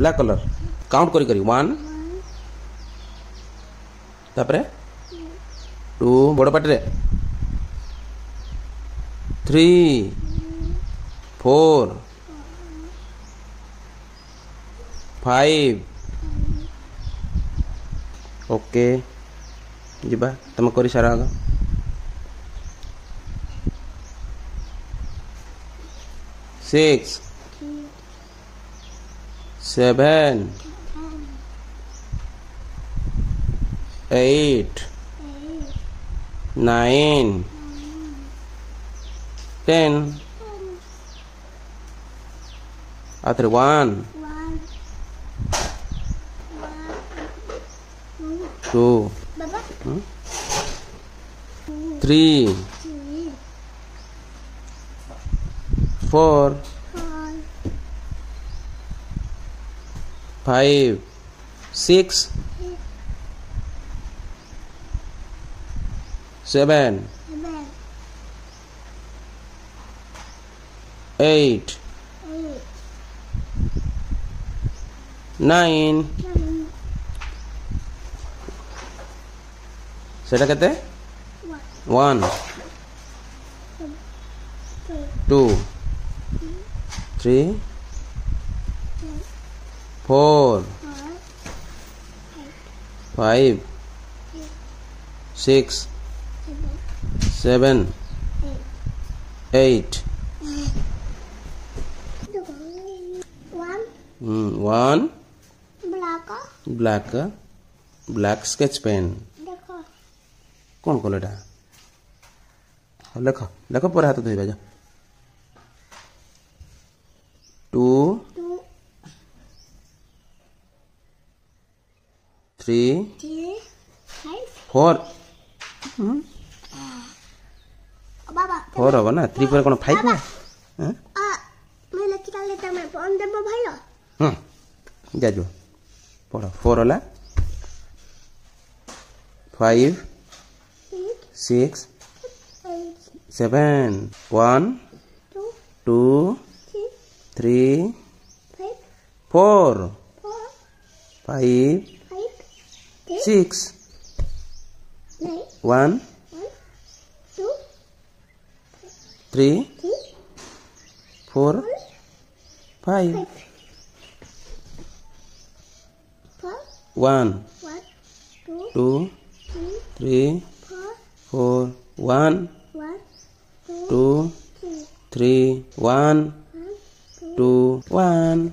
black colour count करी करी 1 तापरे 2 बड़ पाटे 3 4 5 ओके जीबा तुम करी सारा आग 6 7 8 9 10 after 1 2 3 4 5 6 7 8 9 सेटा कहते 1 2 3 4 5 6 7 8 1 ब्लैक स्केच पेन कौन कल एटा लेख लेख पर हाथ धोइबा जा 2 3 4 4 होगा ना 3 पर कौन 5 है जा जो पढ़ो 4 होला 5 6 7 1 2 3 4 5 6 1 3 4 5 1 2 3 4 1 2 3 1 2 1